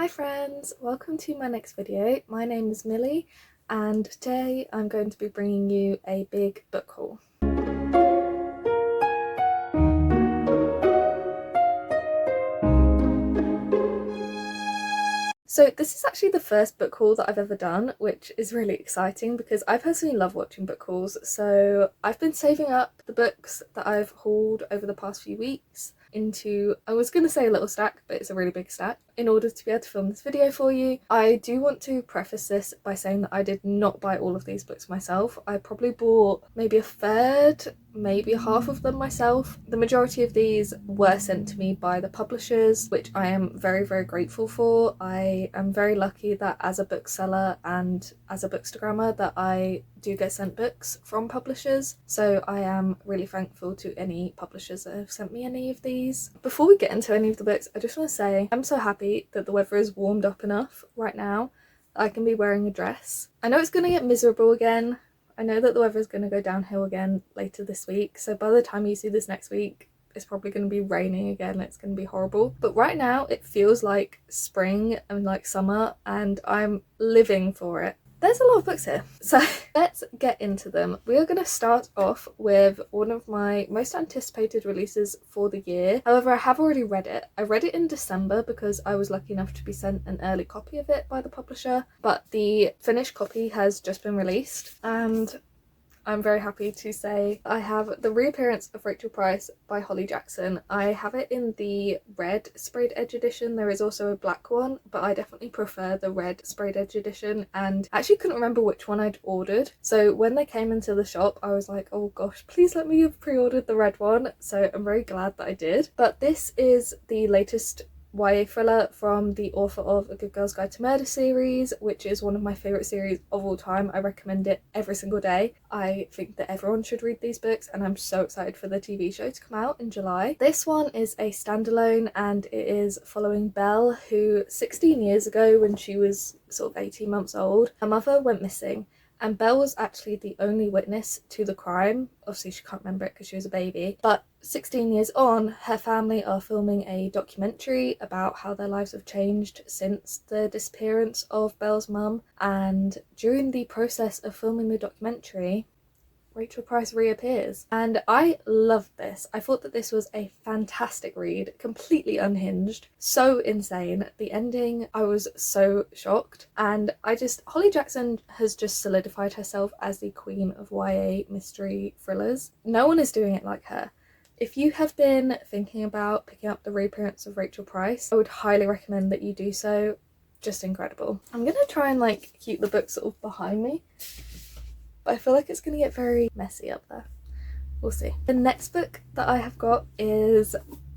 Hi friends, welcome to my next video. My name is Millie and today I'm going to be bringing you a big book haul. So this is actually the first book haul that I've ever done, which is really exciting because I personally love watching book hauls. So I've been saving up the books that I've hauled over the past few weeks into, I was going to say a little stack, but it's a really big stack, in order to be able to film this video for you. I do want to preface this by saying that I did not buy all of these books myself. I probably bought maybe a third, maybe half of them myself. The majority of these were sent to me by the publishers, which I am very, very grateful for. I am very lucky that as a bookseller and as a bookstagrammer that I do get sent books from publishers, so I am really thankful to any publishers that have sent me any of these. Before we get into any of the books, I just want to say I'm so happy that the weather is warmed up enough right now that I can be wearing a dress. I know it's going to get miserable again. I know that the weather is going to go downhill again later this week, so by the time you see this next week it's probably going to be raining again. It's going to be horrible, but right now it feels like spring and like summer and I'm living for it. There's a lot of books here, so let's get into them. We are going to start off with one of my most anticipated releases for the year. However, I have already read it. I read it in December because I was lucky enough to be sent an early copy of it by the publisher, but the finished copy has just been released and I'm very happy to say I have The Reappearance of Rachel Price by Holly Jackson. I have it in the red sprayed edge edition. There is also a black one, but I definitely prefer the red sprayed edge edition, and I actually couldn't remember which one I'd ordered. So when they came into the shop, I was like, oh gosh, please let me have pre-ordered the red one. So I'm very glad that I did. But this is the latest YA thriller from the author of A Good Girl's Guide to Murder series, which is one of my favourite series of all time. I recommend it every single day. I think that everyone should read these books and I'm so excited for the TV show to come out in July. This one is a standalone and it is following Belle, who 16 years ago, when she was sort of 18 months old, her mother went missing. And Belle was actually the only witness to the crime. Obviously she can't remember it because she was a baby, but 16 years on, her family are filming a documentary about how their lives have changed since the disappearance of Belle's mum. And during the process of filming the documentary, Rachel Price reappears. And I loved this. I thought that this was a fantastic read, completely unhinged, so insane. The ending, I was so shocked. And Holly Jackson has just solidified herself as the queen of YA mystery thrillers. No one is doing it like her. If you have been thinking about picking up The Reappearance of Rachel Price, I would highly recommend that you do so. Just incredible. I'm gonna try and keep the book sort of behind me, but I feel like it's going to get very messy up there. We'll see. The next book that I have got is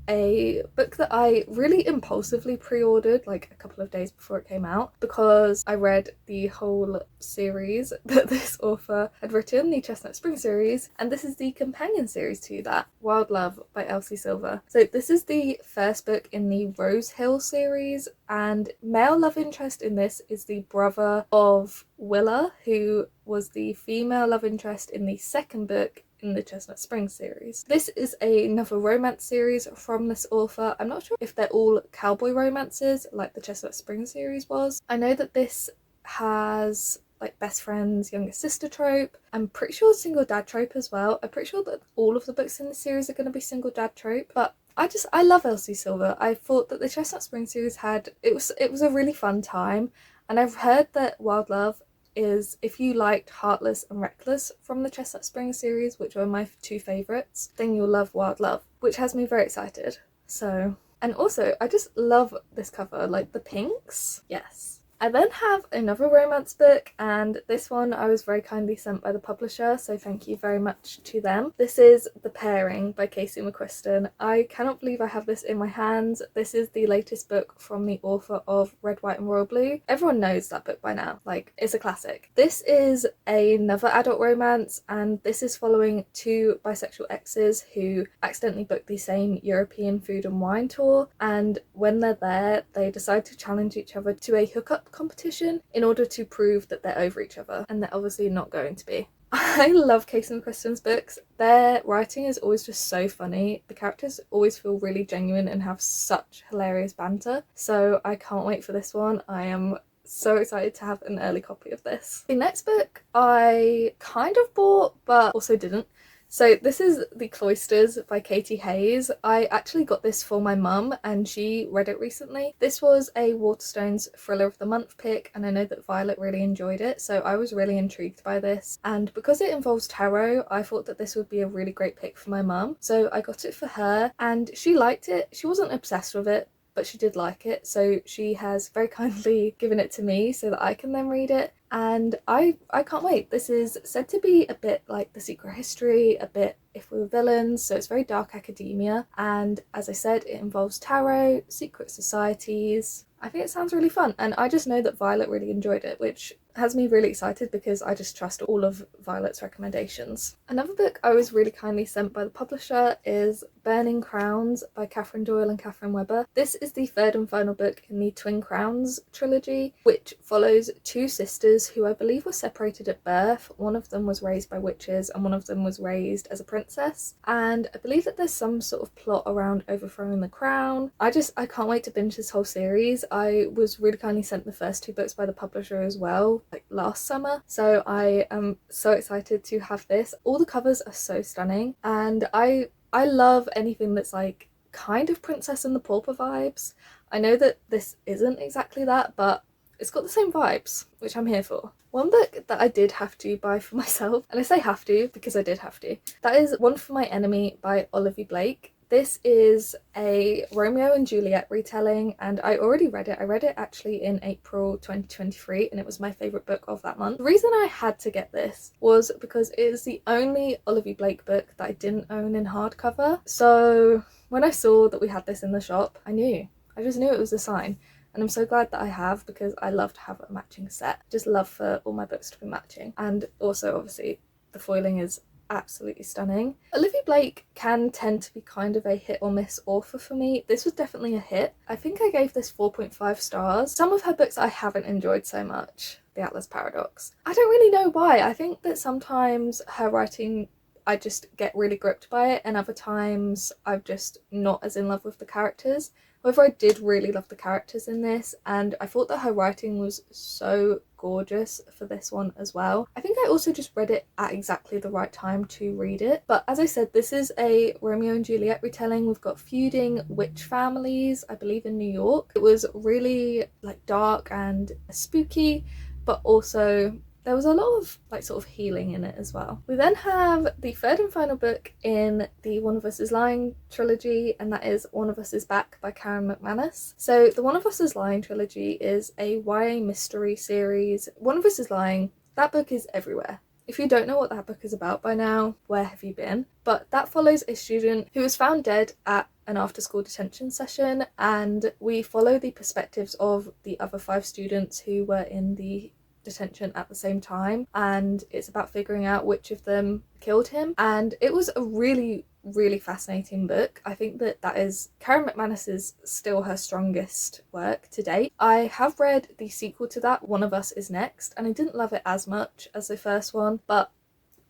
a book that I really impulsively pre-ordered a couple of days before it came out because I read the whole series that this author had written, the Chestnut Spring series, and this is the companion series to that, Wild Love by Elsie Silver. So this is the first book in the Rose Hill series, and male love interest in this is the brother of Willa, who was the female love interest in the second book in the Chestnut Spring series. This is another romance series from this author. I'm not sure if they're all cowboy romances like the Chestnut Spring series was. I know that this has best friends, younger sister trope. I'm pretty sure single dad trope as well. I'm pretty sure that all of the books in the series are going to be single dad trope, but I love Elsie Silver. I thought that the Chestnut Spring series it was a really fun time, and I've heard that Wild Love is, if you liked Heartless and Reckless from the Chestnut Spring series, which are my two favourites, then you'll love Wild Love, which has me very excited. So, and also I just love this cover, the pinks. Yes. I then have another romance book, and this one I was very kindly sent by the publisher, so thank you very much to them. This is The Pairing by Casey McQuiston. I cannot believe I have this in my hands. This is the latest book from the author of Red, White and Royal Blue. Everyone knows that book by now, it's a classic. This is another adult romance, and this is following two bisexual exes who accidentally booked the same European food and wine tour, and when they're there they decide to challenge each other to a hookup competition in order to prove that they're over each other, and they're obviously not going to be. I love Casey McQuiston's books. Their writing is always just so funny. The characters always feel really genuine and have such hilarious banter. So I can't wait for this one. I am so excited to have an early copy of this. The next book I kind of bought but also didn't. So this is The Cloysters by Katie Hayes. I actually got this for my mum and she read it recently. This was a Waterstones Thriller of the Month pick and I know that Violet really enjoyed it, so I was really intrigued by this. And because it involves tarot, I thought that this would be a really great pick for my mum. So I got it for her and she liked it. She wasn't obsessed with it, but she did like it, so she has very kindly given it to me so that I can then read it. And I can't wait. This is said to be a bit like The Secret History, a bit If We Were Villains, so it's very dark academia, and as I said, it involves tarot, secret societies. I think it sounds really fun, and I just know that Violet really enjoyed it, which has me really excited because I just trust all of Violet's recommendations. Another book I was really kindly sent by the publisher is Burning Crowns by Catherine Doyle and Catherine Webber. This is the third and final book in the Twin Crowns trilogy, which follows two sisters who I believe were separated at birth. One of them was raised by witches and one of them was raised as a princess, and I believe that there's some sort of plot around overthrowing the crown. I can't wait to binge this whole series. I was really kindly sent the first two books by the publisher as well, like last summer, so I am so excited to have this. All the covers are so stunning and I love anything that's like kind of Princess and the Pauper vibes. I know that this isn't exactly that, but it's got the same vibes, which I'm here for. One book that I did have to buy for myself, and I say have to because I did have to, that is One for My Enemy by Olivia Blake. This is a Romeo and Juliet retelling and I already read it. I read it actually in April 2023 and it was my favourite book of that month. The reason I had to get this was because it is the only Olivia Blake book that I didn't own in hardcover. So when I saw that we had this in the shop, I just knew it was a sign. And I'm so glad that I have, because I love to have a matching set. Just love for all my books to be matching. And also obviously the foiling is absolutely stunning. Olivia Blake can tend to be kind of a hit or miss author for me. This was definitely a hit. I think I gave this 4.5 stars. Some of her books I haven't enjoyed so much. The Atlas Paradox. I don't really know why. I think that sometimes her writing I just get really gripped by it and other times I'm just not as in love with the characters. However, I did really love the characters in this and I thought that her writing was so gorgeous for this one as well. I think I also just read it at exactly the right time to read it. But as I said, this is a Romeo and Juliet retelling. We've got feuding witch families, I believe in New York. It was really like dark and spooky, but also there was a lot of like sort of healing in it as well. We then have the third and final book in the One of Us is Lying trilogy, and that is One of Us is Back by Karen McManus. So the One of Us is Lying trilogy is a YA mystery series. One of Us is Lying, that book is everywhere. If you don't know what that book is about by now, where have you been? But that follows a student who was found dead at an after-school detention session, and we follow the perspectives of the other 5 students who were in the detention at the same time, and it's about figuring out which of them killed him. And it was a really fascinating book. I think that is Karen McManus's still her strongest work to date. I have read the sequel to that, One of Us is Next, and I didn't love it as much as the first one, but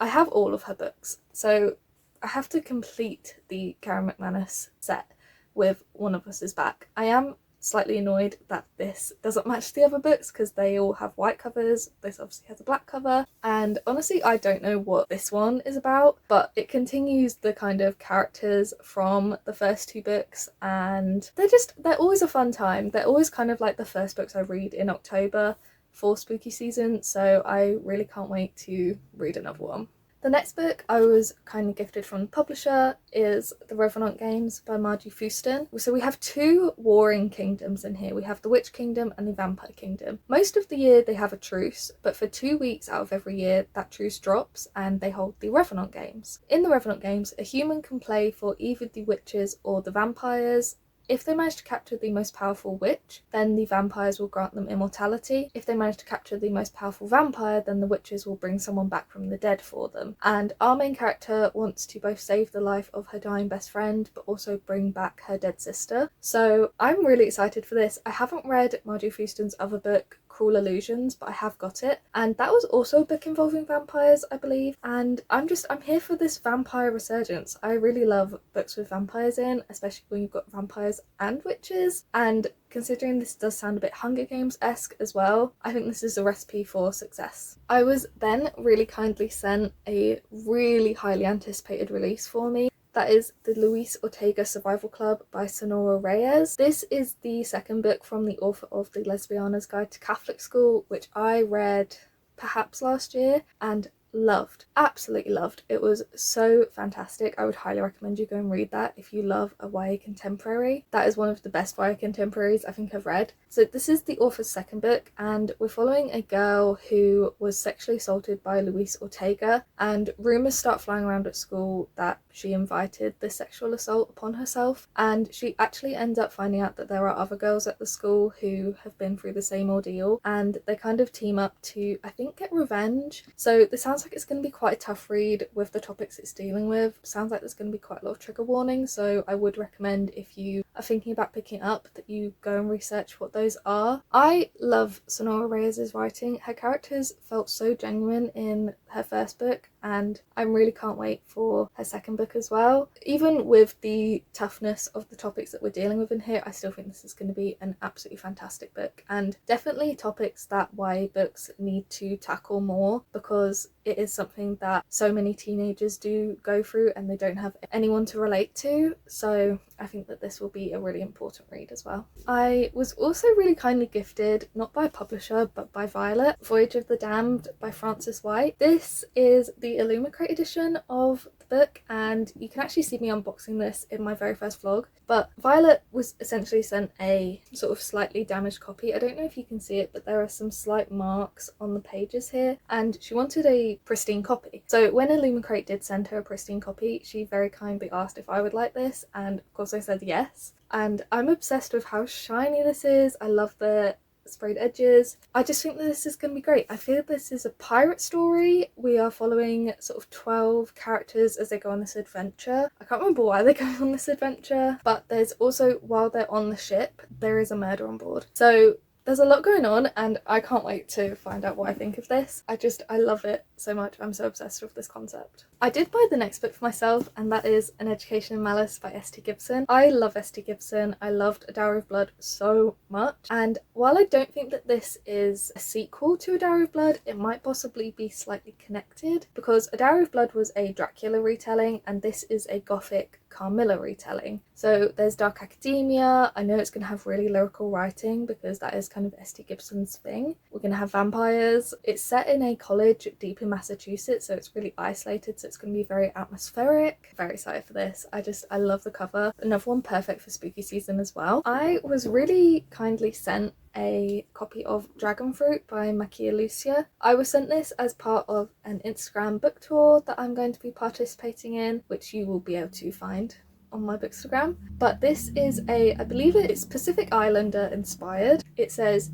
I have all of her books, so I have to complete the Karen McManus set with One of Us is Back. I am slightly annoyed that this doesn't match the other books because they all have white covers. This obviously has a black cover, and honestly I don't know what this one is about, but it continues the kind of characters from the first 2 books, and they're always a fun time. They're always kind of like the first books I read in October for spooky season, so I really can't wait to read another one. The next book I was kindly gifted from the publisher is The Revenant Games by Margie Fuston. So we have 2 warring kingdoms in here. We have the Witch Kingdom and the Vampire Kingdom. Most of the year they have a truce, but for 2 weeks out of every year that truce drops and they hold the Revenant Games. In the Revenant Games, a human can play for either the witches or the vampires. If they manage to capture the most powerful witch, then the vampires will grant them immortality. If they manage to capture the most powerful vampire, then the witches will bring someone back from the dead for them. And our main character wants to both save the life of her dying best friend, but also bring back her dead sister. So I'm really excited for this. I haven't read Margie Fuston's other book, Cruel Illusions, but I have got it. And that was also a book involving vampires, I believe. And I'm here for this vampire resurgence. I really love books with vampires in, especially when you've got vampires and witches. And considering this does sound a bit Hunger Games-esque as well, I think this is a recipe for success. I was then really kindly sent a really highly anticipated release for me. That is the Luis Ortega Survival Club by Sonora Reyes. This is the second book from the author of The Lesbiana's Guide to Catholic School, which I read perhaps last year and loved, absolutely loved. It was so fantastic. I would highly recommend you go and read that if you love a YA contemporary. That is one of the best YA contemporaries I think I've read. So this is the author's second book, and we're following a girl who was sexually assaulted by Luis Ortega, and rumours start flying around at school that she invited this sexual assault upon herself, and she actually ends up finding out that there are other girls at the school who have been through the same ordeal, and they kind of team up to, I think, get revenge. So this sounds like it's going to be quite a tough read with the topics it's dealing with. Sounds like there's going to be quite a lot of trigger warnings, so I would recommend, if you are thinking about picking it up, that you go and research what those are. I love Sonora Reyes' writing. Her characters felt so genuine in her first book, and I really can't wait for her second book as well. Even with the toughness of the topics that we're dealing with in here, I still think this is going to be an absolutely fantastic book, and definitely topics that YA books need to tackle more, because it is something that so many teenagers do go through and they don't have anyone to relate to. So I think that this will be a really important read as well. I was also really kindly gifted, not by a publisher but by Violet, Voyage of the Damned by Frances White. This is the Illumicrate edition of the book, and you can actually see me unboxing this in my very first vlog. But Violet was essentially sent a sort of slightly damaged copy. I don't know if you can see it, but there are some slight marks on the pages here, and she wanted a pristine copy. So when Illumicrate did send her a pristine copy, she very kindly asked if I would like this, and of course I said yes. And I'm obsessed with how shiny this is. I love the sprayed edges. I just think that this is going to be great. I feel this is a pirate story. We are following sort of 12 characters as they go on this adventure. I can't remember why they're going on this adventure, but there's also, while they're on the ship, there is a murder on board. So there's a lot going on, and I can't wait to find out what I think of this. I love it so much. I'm so obsessed with this concept. I did buy the next book for myself, and that is An Education in Malice by S.T. Gibson. I love S.T. Gibson. I loved A Dowry of Blood so much, and while I don't think that this is a sequel to A Dowry of Blood, it might possibly be slightly connected, because A Dowry of Blood was a Dracula retelling and this is a Gothic Carmilla retelling. So there's dark academia. I know it's going to have really lyrical writing because that is kind of S.T. Gibson's thing. We're going to have vampires. It's set in a college deep in Massachusetts, so it's really isolated, so it's going to be very atmospheric. Very excited for this. I love the cover. Another one perfect for spooky season as well. I was really kindly sent a copy of Dragon Fruit by Makia Lucia. I was sent this as part of an Instagram book tour that I'm going to be participating in, which you will be able to find on my Bookstagram. But this is I believe it's Pacific Islander inspired. It says,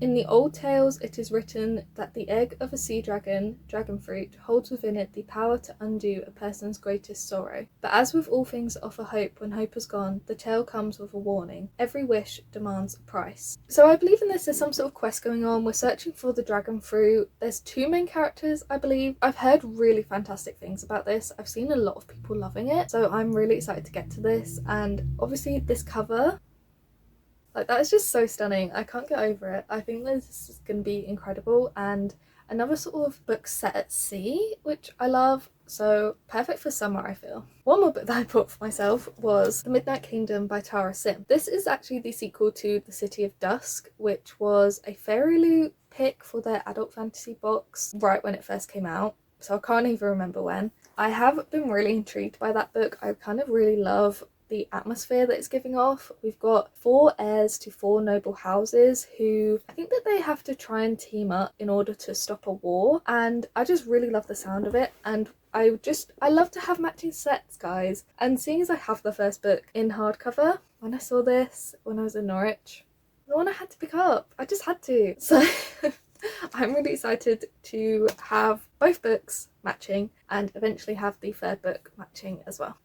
"In the old tales it is written that the egg of a sea dragon, dragon fruit, holds within it the power to undo a person's greatest sorrow. But as with all things that offer hope, when hope is gone, the tale comes with a warning. Every wish demands a price." So I believe in this, there's some sort of quest going on. We're searching for the dragon fruit. There's two main characters, I believe. I've heard really fantastic things about this. I've seen a lot of people loving it, so I'm really excited to get to this. And obviously this cover, like, that is just so stunning. I can't get over it. I think this is going to be incredible, and another sort of book set at sea, which I love, so perfect for summer, I feel. One more book that I bought for myself was The Midnight Kingdom by Tara Sim. This is actually the sequel to The City of Dusk, which was a Fairy Loot pick for their adult fantasy box right when it first came out, so I can't even remember when. I have been really intrigued by that book. I kind of really love the atmosphere that it's giving off. We've got 4 heirs to 4 noble houses who, I think that they have to try and team up in order to stop a war, and I just really love the sound of it. And I love to have matching sets, guys, and seeing as I have the first book in hardcover, when I saw this when I was in Norwich, the one I had to pick up, I just had to. So I'm really excited to have both books matching and eventually have the third book matching as well.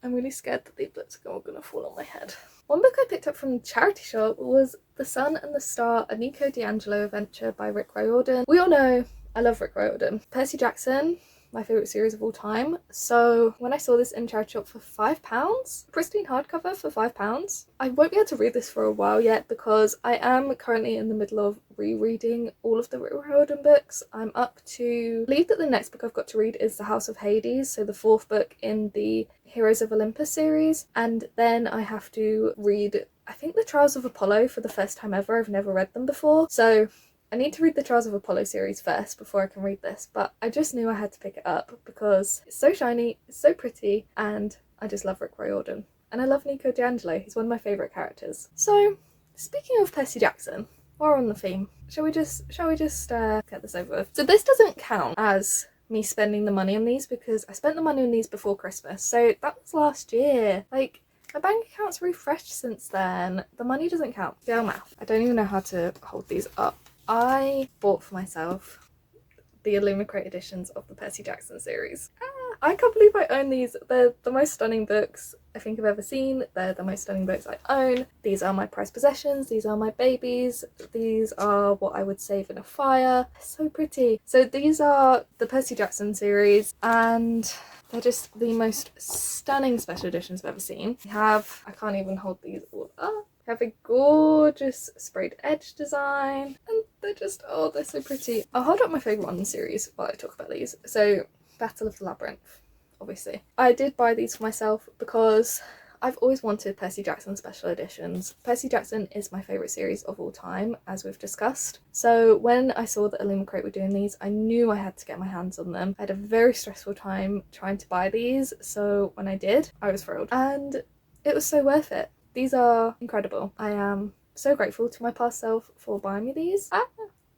I'm really scared that these books are all gonna fall on my head. One book I picked up from the charity shop was The Sun and the Star, a Nico D'Angelo adventure by Rick Riordan. We all know I love Rick Riordan. Percy Jackson, my favourite series of all time. So when I saw this in charity shop for £5, pristine hardcover for £5, I won't be able to read this for a while yet because I am currently in the middle of rereading all of the Rick Riordan books. I'm up to, I believe that the next book I've got to read is The House of Hades, so the 4th book in the Heroes of Olympus series, and then I have to read, I think, the Trials of Apollo for the first time ever. I've never read them before, so I need to read the Trials of Apollo series first before I can read this, but I just knew I had to pick it up because it's so shiny, it's so pretty, and I just love Rick Riordan. And I love Nico D'Angelo, he's one of my favourite characters. So, speaking of Percy Jackson, while we're on the theme, shall we just get this over with? So this doesn't count as me spending the money on these because I spent the money on these before Christmas, so that was last year. Like, my bank account's refreshed since then. The money doesn't count. Girl math. I don't even know how to hold these up. I bought for myself the Illumicrate editions of the Percy Jackson series. I can't believe I own these. They're the most stunning books I think I've ever seen. They're the most stunning books I own. These are my prized possessions. These are my babies. These are what I would save in a fire. They're so pretty. So these are the Percy Jackson series, and they're just the most stunning special editions I've ever seen. We have, I can't even hold these all up. We have a gorgeous sprayed edge design, and they're just, oh, they're so pretty. I'll hold up my favourite one in the series while I talk about these. So, Battle of the Labyrinth, obviously. I did buy these for myself because I've always wanted Percy Jackson special editions. Percy Jackson is my favourite series of all time, as we've discussed. So when I saw that Illumicrate were doing these, I knew I had to get my hands on them. I had a very stressful time trying to buy these, so when I did, I was thrilled. And it was so worth it. These are incredible. I am so grateful to my past self for buying me these.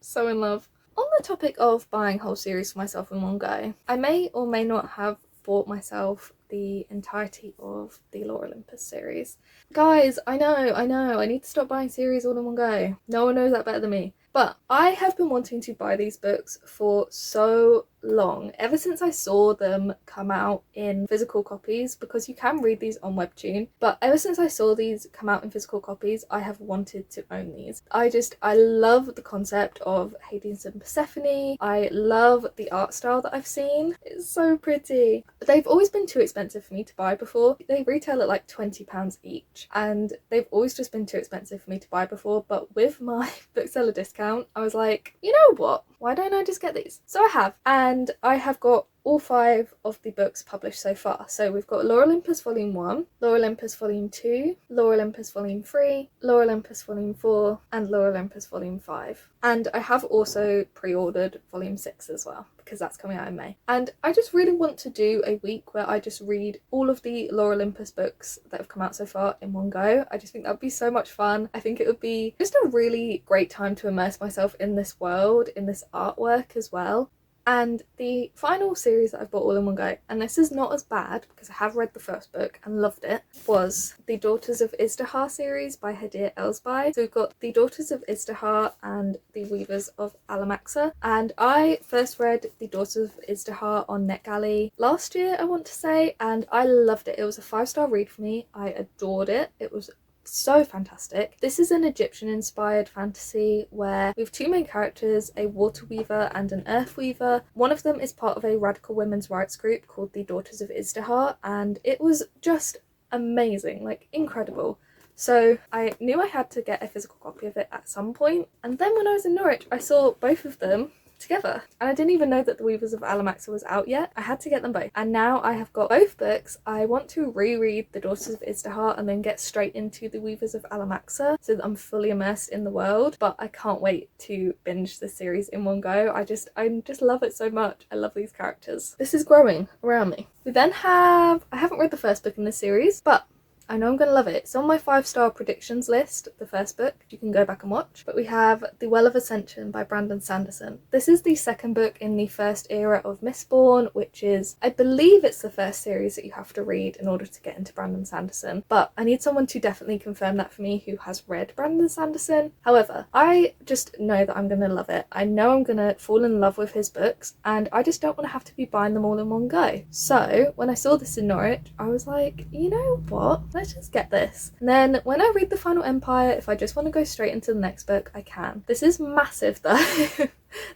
So in love. On the topic of buying whole series for myself in one go, I may or may not have bought myself the entirety of the Laur Olympus series. Guys, I know, I need to stop buying series all in one go. No one knows that better than me. But I have been wanting to buy these books for so long, ever since I saw them come out in physical copies, because you can read these on Webtoon, but ever since I saw these come out in physical copies, I have wanted to own these. I love the concept of Hades and Persephone. I love the art style that I've seen. It's so pretty. They've always been too expensive for me to buy before. They retail at like £20 each, and they've always just been too expensive for me to buy before, but with my bookseller discount, I was like, you know what? Why don't I just get these? So I have, and I have got all 5 of the books published so far. So we've got Laur Olympus Volume 1, Laur Olympus Volume 2, Laur Olympus Volume 3, Laur Olympus Volume 4, and Laur Olympus Volume 5. And I have also pre-ordered Volume 6 as well, because that's coming out in May. And I just really want to do a week where I just read all of the Laur Olympus books that have come out so far in one go. I just think that would be so much fun. I think it would be just a really great time to immerse myself in this world, in this artwork as well. And the final series that I've bought all in one go, and this is not as bad because I have read the first book and loved it, was the Daughters of Izdihar series by Hadir Elsbai. So we've got the Daughters of Izdihar and the Weavers of Alamaxa, and I first read the Daughters of Izdihar on NetGalley last year, I want to say, and I loved it. It was a 5-star read for me. I adored it. It was so fantastic. This is an Egyptian inspired fantasy where we have 2 main characters, a water weaver and an earth weaver. One of them is part of a radical women's rights group called the Daughters of Izdihar, and it was just amazing, like incredible. So I knew I had to get a physical copy of it at some point, and then when I was in Norwich I saw both of them together, and I didn't even know that the Weavers of Alamaxa was out yet. I had to get them both, and now I have got both books. I want to reread the Daughters of Izdihar and then get straight into the Weavers of Alamaxa so that I'm fully immersed in the world, but I can't wait to binge this series in one go. I just love it so much. I love these characters. This is growing around me. We then have, I haven't read the first book in this series, but I know I'm gonna love it. It's on my 5-star predictions list, the first book. You can go back and watch. But we have The Well of Ascension by Brandon Sanderson. This is the second book in the first era of Mistborn, which is, I believe it's the first series that you have to read in order to get into Brandon Sanderson. But I need someone to definitely confirm that for me who has read Brandon Sanderson. However, I just know that I'm gonna love it. I know I'm gonna fall in love with his books, and I just don't want to have to be buying them all in one go. So when I saw this in Norwich, I was like, you know what, let's just get this. And then when I read The Final Empire, if I just want to go straight into the next book, I can. This is massive though.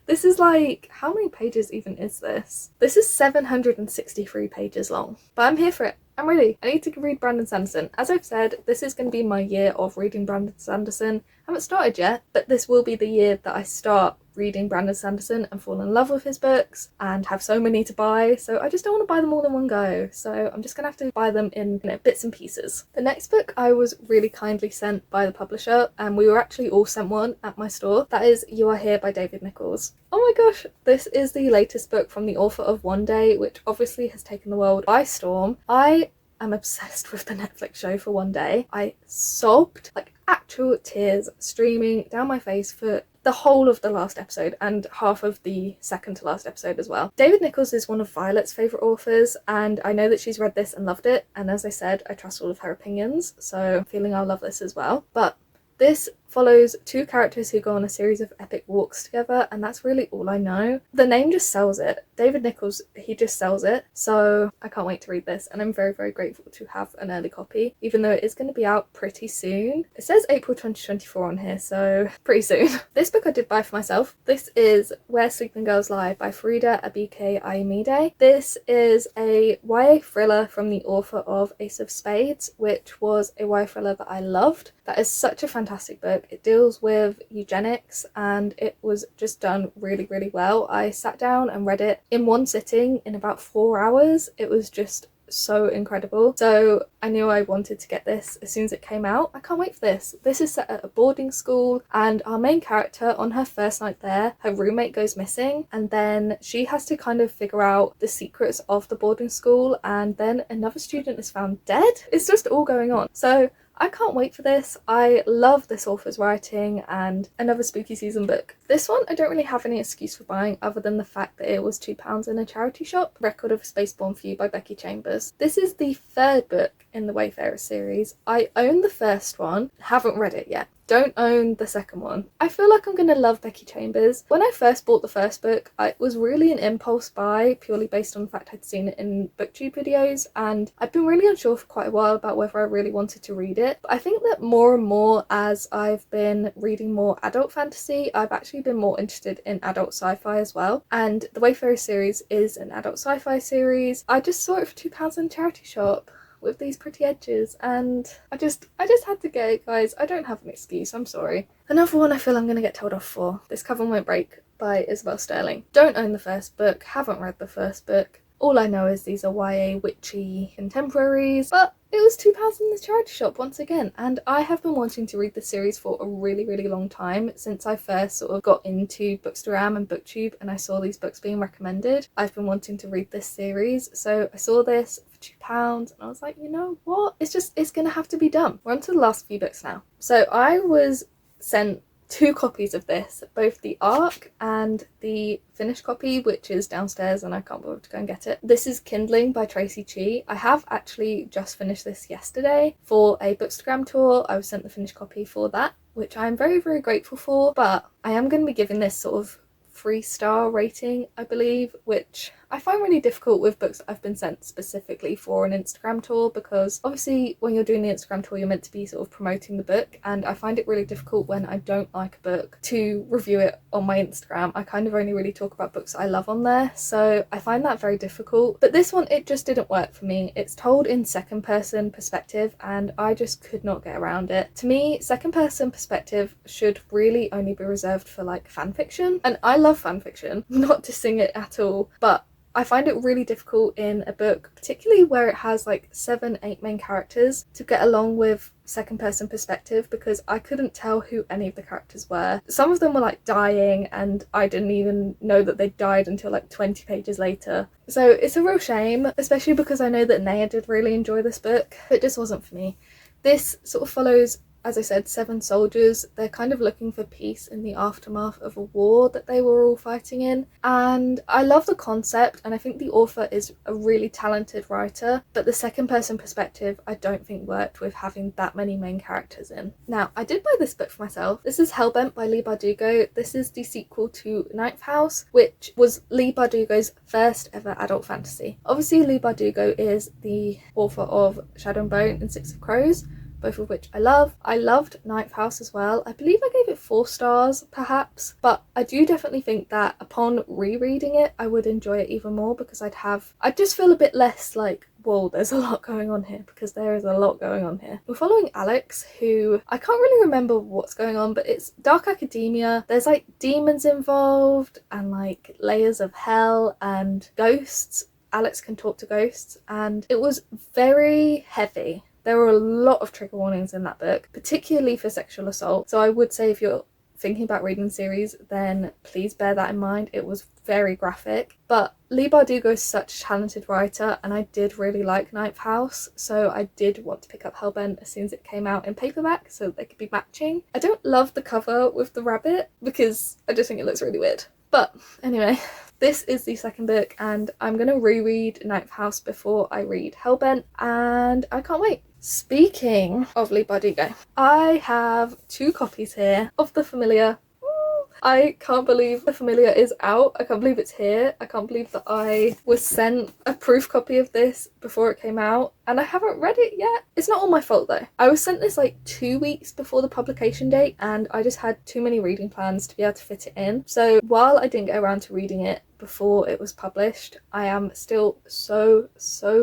This is like, how many pages even is this? This is 763 pages long, but I'm here for it. I'm ready. I need to read Brandon Sanderson. As I've said, this is going to be my year of reading Brandon Sanderson. I haven't started yet, but this will be the year that I start reading Brandon Sanderson and fall in love with his books and have so many to buy. So I just don't want to buy them all in one go. So I'm just going to have to buy them in, bits and pieces. The next book I was really kindly sent by the publisher, and we were actually all sent one at my store. That is You Are Here by David Nichols. Oh my gosh, this is the latest book from the author of One Day, which obviously has taken the world by storm. I'm obsessed with the Netflix show for One Day. I sobbed, like actual tears streaming down my face for the whole of the last episode and half of the second to last episode as well. David Nichols is one of Violet's favourite authors, and I know that she's read this and loved it, and as I said, I trust all of her opinions, so I'm feeling I'll love this as well. But this follows two characters who go on a series of epic walks together, and that's really all I know. The name just sells it. David Nichols, he just sells it. So I can't wait to read this, and I'm very, very grateful to have an early copy, even though it is going to be out pretty soon. It says April 2024 on here, so pretty soon. This book I did buy for myself. This is Where Sleeping Girls Lie by Farida Abike Ayomide. This is a YA thriller from the author of Ace of Spades, which was a YA thriller that I loved. That is such a fantastic book. It deals with eugenics, and it was just done really, really well. I sat down and read it in one sitting in about 4 hours. It was just so incredible. So I knew I wanted to get this as soon as it came out. I can't wait for this. This is set at a boarding school, and our main character, on her first night there, her roommate goes missing, and then she has to kind of figure out the secrets of the boarding school, and then another student is found dead. It's just all going on. So I can't wait for this. I love this author's writing, and another spooky season book. This one I don't really have any excuse for buying other than the fact that it was £2 in a charity shop. Record of Spaceborn Fe by Becky Chambers. This is the third book in the Wayfarer series. I own the first one, haven't read it yet. Don't own the second one. I feel like I'm going to love Becky Chambers. When I first bought the first book, it was really an impulse buy, purely based on the fact I'd seen it in booktube videos, and I've been really unsure for quite a while about whether I really wanted to read it. But I think that more and more as I've been reading more adult fantasy, I've actually been more interested in adult sci-fi as well. And the Wayfarer series is an adult sci-fi series. I just saw it for £2 in a charity shop with these pretty edges, and I just had to get it, guys. I don't have an excuse, I'm sorry. Another one I feel I'm gonna get told off for. This Cover Won't Break by Isabel Sterling. Don't own the first book, haven't read the first book. All I know is these are YA witchy contemporaries, but it was £2 in the charity shop once again, and I have been wanting to read this series for a really, really long time. Since I first sort of got into Bookstagram and Booktube and I saw these books being recommended, I've been wanting to read this series. So I saw this for £2 and I was like, you know what? It's gonna have to be done. We're on to the last few books now. So I was sent 2 copies of this, both the ARC and the finished copy, which is downstairs and I can't bother to go and get it. This is Kindling by Tracy Chee. I have actually just finished this yesterday for a Bookstagram tour. I was sent the finished copy for that, which I'm very, very grateful for, but I am going to be giving this sort of 3-star rating, I believe, which I find really difficult with books that I've been sent specifically for an Instagram tour, because obviously when you're doing the Instagram tour you're meant to be sort of promoting the book, and I find it really difficult when I don't like a book to review it on my Instagram. I kind of only really talk about books I love on there, so I find that very difficult. But this one, it just didn't work for me. It's told in second person perspective and I just could not get around it. To me, second person perspective should really only be reserved for like fan fiction, and I love fan fiction, not to sing it at all, but I find it really difficult in a book, particularly where it has like 7-8 main characters, to get along with second person perspective, because I couldn't tell who any of the characters were. Some of them were like dying and I didn't even know that they died until like 20 pages later. So it's a real shame, especially because I know that Naya did really enjoy this book, but it just wasn't for me. This sort of follows, as I said, 7 soldiers. They're kind of looking for peace in the aftermath of a war that they were all fighting in. And I love the concept, and I think the author is a really talented writer, but the second person perspective I don't think worked with having that many main characters in. Now, I did buy this book for myself. This is Hellbent by Leigh Bardugo. This is the sequel to Ninth House, which was Leigh Bardugo's first ever adult fantasy. Obviously, Leigh Bardugo is the author of Shadow and Bone and Six of Crows, both of which I love. I loved Ninth House as well. I believe I gave it 4 stars perhaps, but I do definitely think that upon rereading it I would enjoy it even more, because I'd just feel a bit less like, whoa, there's a lot going on here, because there is a lot going on here. We're following Alex, who I can't really remember what's going on, but it's dark academia. There's like demons involved and like layers of hell and ghosts. Alex can talk to ghosts, and it was very heavy. There were a lot of trigger warnings in that book, particularly for sexual assault. So I would say if you're thinking about reading the series, then please bear that in mind. It was very graphic. But Leigh Bardugo is such a talented writer, and I did really like Ninth House, so I did want to pick up Hellbent as soon as it came out in paperback so they could be matching. I don't love the cover with the rabbit because I just think it looks really weird. But anyway, this is the second book, and I'm going to reread Ninth House before I read Hellbent, and I can't wait. Speaking of Leigh Bardugo, I have 2 copies here of The Familiar. I can't believe The Familiar is out. I can't believe it's here. I can't believe that I was sent a proof copy of this before it came out, and I haven't read it yet. It's not all my fault though. I was sent this like 2 weeks before the publication date, and I just had too many reading plans to be able to fit it in. So while I didn't get around to reading it before it was published, I am still so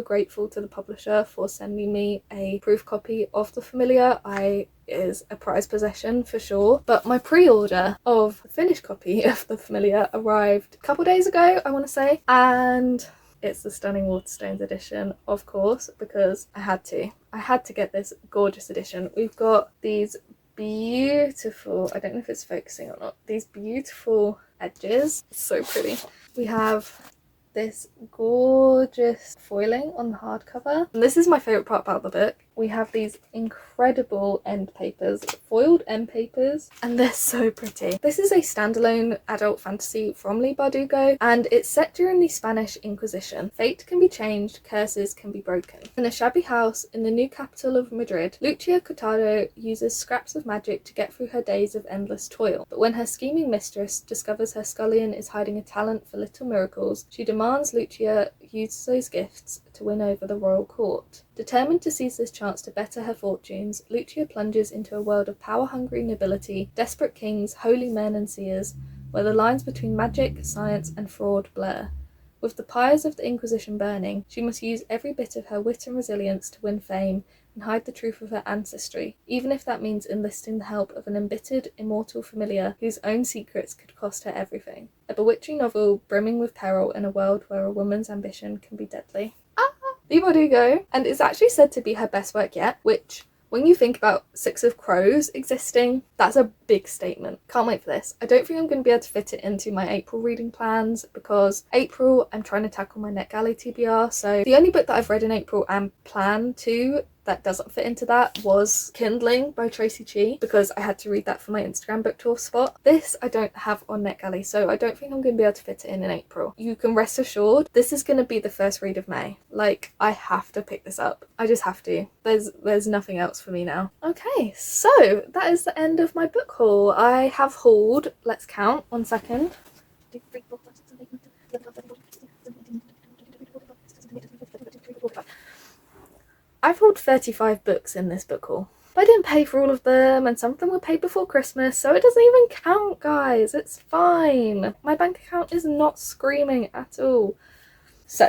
grateful to the publisher for sending me a proof copy of The Familiar. It is a prized possession for sure. But my pre-order of the finished copy of The Familiar arrived a couple days ago, I want to say, and it's the Stunning Waterstones edition, of course, because I had to get this gorgeous edition. We've got these beautiful, I don't know if it's focusing or not, these beautiful edges. It's so pretty. We have this gorgeous foiling on the hardcover, and this is my favourite part about the book. We have these incredible end papers, foiled end papers, and they're so pretty. This is a standalone adult fantasy from Leigh Bardugo, and it's set during the Spanish Inquisition. Fate can be changed, curses can be broken. In a shabby house in the new capital of Madrid, Lucia Cortado uses scraps of magic to get through her days of endless toil. But when her scheming mistress discovers her scullion is hiding a talent for little miracles, she demands Lucia use those gifts to win over the royal court. Determined to seize this chance to better her fortunes, Lucia plunges into a world of power-hungry nobility, desperate kings, holy men and seers, where the lines between magic, science and fraud blur. With the pyres of the Inquisition burning, she must use every bit of her wit and resilience to win fame and hide the truth of her ancestry, even if that means enlisting the help of an embittered, immortal familiar whose own secrets could cost her everything. A bewitching novel brimming with peril in a world where a woman's ambition can be deadly. Leigh Bardugo, and it's actually said to be her best work yet, which, when you think about Six of Crows existing, that's a big statement. Can't wait for this. I don't think I'm going to be able to fit it into my April reading plans, because April I'm trying to tackle my NetGalley TBR, so the only book that I've read in April and plan to that doesn't fit into that was Kindling by Tracy Chee, because I had to read that for my Instagram book tour spot. This I don't have on NetGalley, so I don't think I'm going to be able to fit it in April. You can rest assured this is going to be the first read of May. Like, I have to pick this up. I just have to. There's nothing else for me now. Okay, so that is the end of my book haul. I have hauled, let's count, 1 second. I've hauled 35 books in this book haul. But I didn't pay for all of them, and some of them were paid before Christmas, so it doesn't even count, guys. It's fine. My bank account is not screaming at all. So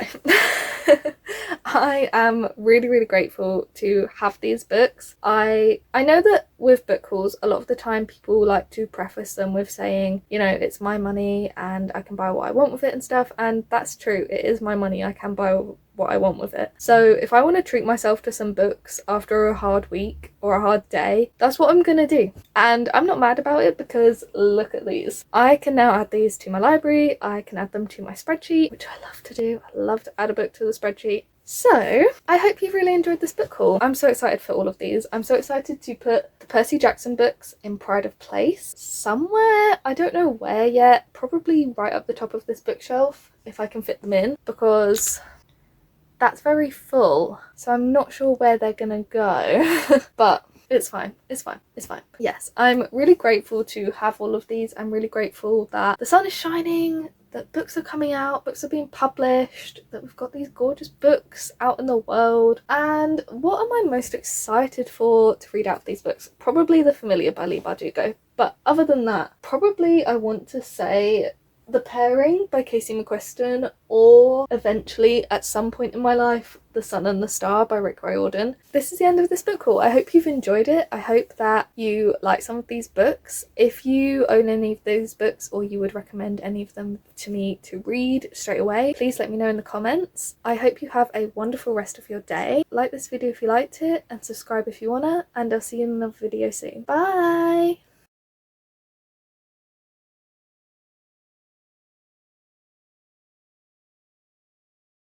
I am really, really grateful to have these books. I know that with book hauls, a lot of the time people like to preface them with saying, you know, it's my money and I can buy what I want with it and stuff, and that's true. It is my money. I can buy what I want with it. So if I want to treat myself to some books after a hard week or a hard day, that's what I'm gonna do. And I'm not mad about it because look at these. I can now add these to my library. I can add them to my spreadsheet, which I love to do. I love to add a book to the spreadsheet. So I hope you've really enjoyed this book haul. I'm so excited for all of these. I'm so excited to put the Percy Jackson books in Pride of Place somewhere. I don't know where yet. Probably right up the top of this bookshelf if I can fit them in, because that's very full, so I'm not sure where they're gonna go. But it's fine, it's fine, it's fine. Yes, I'm really grateful to have all of these. I'm really grateful that the sun is shining, that books are coming out, books are being published, that we've got these gorgeous books out in the world. And what am I most excited for to read out of these books? Probably The Familiar by Leigh Bardugo. But other than that, probably I want to say The Pairing by Casey McQuiston, or eventually at some point in my life, The Sun and the Star by Rick Riordan. This is the end of this book haul. I hope you've enjoyed it. I hope that you like some of these books. If you own any of those books or you would recommend any of them to me to read straight away, please let me know in the comments. I hope you have a wonderful rest of your day. Like this video if you liked it and subscribe if you wanna, and I'll see you in another video soon. Bye!